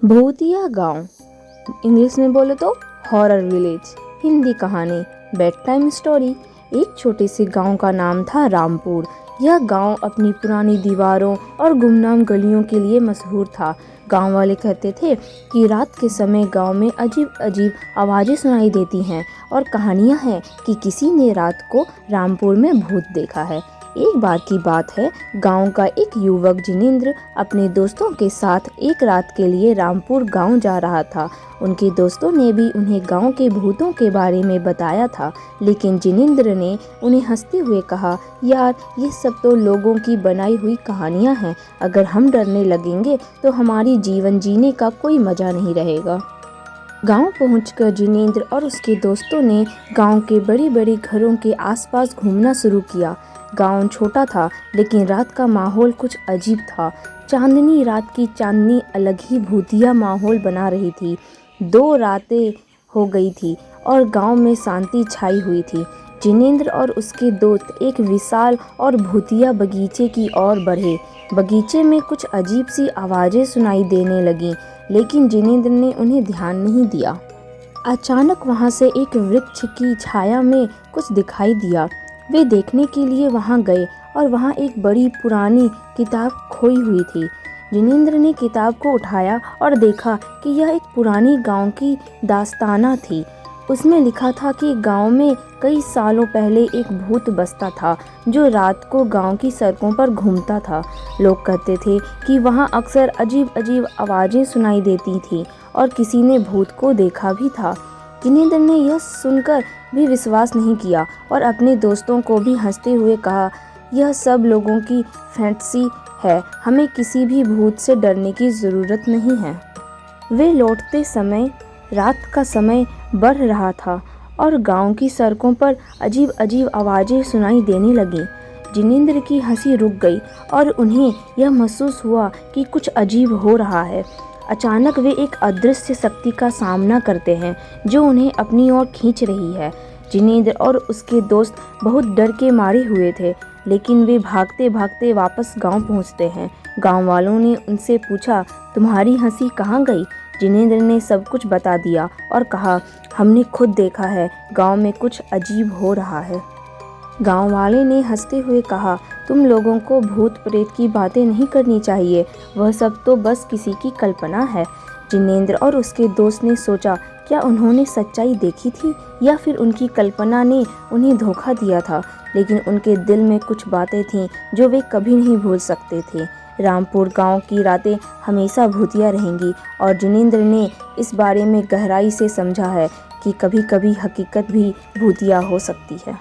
भूतिया गांव, इंग्लिश में बोले तो हॉरर विलेज। हिंदी कहानी बेड टाइम स्टोरी। एक छोटे से गांव का नाम था रामपुर। यह गांव अपनी पुरानी दीवारों और गुमनाम गलियों के लिए मशहूर था। गांव वाले कहते थे कि रात के समय गांव में अजीब अजीब आवाज़ें सुनाई देती हैं और कहानियां हैं कि किसी ने रात को रामपुर में भूत देखा है। एक बार की बात है, गांव का एक युवक जिनेंद्र अपने दोस्तों के साथ एक रात के लिए रामपुर गांव जा रहा था। उनके दोस्तों ने भी उन्हें गांव के भूतों के बारे में बताया था, लेकिन जिनेंद्र ने उन्हें हंसते हुए कहा, यार ये सब तो लोगों की बनाई हुई कहानियां हैं। अगर हम डरने लगेंगे तो हमारी जीवन जीने का कोई मजा नहीं रहेगा। गांव पहुंचकर जिनेंद्र और उसके दोस्तों ने गांव के बड़े बड़े घरों के आसपास घूमना शुरू किया। गांव छोटा था, लेकिन रात का माहौल कुछ अजीब था। चांदनी रात की चांदनी अलग ही भूतिया माहौल बना रही थी। 2 रातें हो गई थी और गांव में शांति छाई हुई थी। जिनेंद्र और उसके दोस्त एक विशाल और भूतिया बगीचे की ओर बढ़े। बगीचे में कुछ अजीब सी आवाज़ें सुनाई देने लगीं, लेकिन जिनेंद्र ने उन्हें ध्यान नहीं दिया। अचानक वहां से एक वृक्ष की छाया में कुछ दिखाई दिया। वे देखने के लिए वहां गए और वहां एक बड़ी पुरानी किताब खोई हुई थी। जिनेंद्र ने किताब को उठाया और देखा कि यह एक पुरानी गांव की दास्ताना थी। उसमें लिखा था कि गांव में कई सालों पहले एक भूत बसता था जो रात को गांव की सड़कों पर घूमता था। लोग कहते थे कि वहां अक्सर अजीब अजीब आवाज़ें सुनाई देती थीं और किसी ने भूत को देखा भी था। जिनेंद्र ने यह सुनकर भी विश्वास नहीं किया और अपने दोस्तों को भी हंसते हुए कहा, यह सब लोगों की फैंटेसी है, हमें किसी भी भूत से डरने की ज़रूरत नहीं है। वे लौटते समय रात का समय बढ़ रहा था और गांव की सड़कों पर अजीब अजीब आवाज़ें सुनाई देने लगीं। जिनेंद्र की हंसी रुक गई और उन्हें यह महसूस हुआ कि कुछ अजीब हो रहा है। अचानक वे एक अदृश्य शक्ति का सामना करते हैं जो उन्हें अपनी ओर खींच रही है। जिनेंद्र और उसके दोस्त बहुत डर के मारे हुए थे, लेकिन वे भागते भागते वापस गांव पहुंचते हैं। गांव वालों ने उनसे पूछा, तुम्हारी हंसी कहाँ गई? जिनेंद्र ने सब कुछ बता दिया और कहा, हमने खुद देखा है, गांव में कुछ अजीब हो रहा है। गांव वाले ने हंसते हुए कहा, तुम लोगों को भूत प्रेत की बातें नहीं करनी चाहिए, वह सब तो बस किसी की कल्पना है। जिनेंद्र और उसके दोस्त ने सोचा, क्या उन्होंने सच्चाई देखी थी या फिर उनकी कल्पना ने उन्हें धोखा दिया था? लेकिन उनके दिल में कुछ बातें थीं जो वे कभी नहीं भूल सकते थे। रामपुर गांव की रातें हमेशा भूतिया रहेंगी और जिनेंद्र ने इस बारे में गहराई से समझा है कि कभी कभी हकीकत भी भूतिया हो सकती है।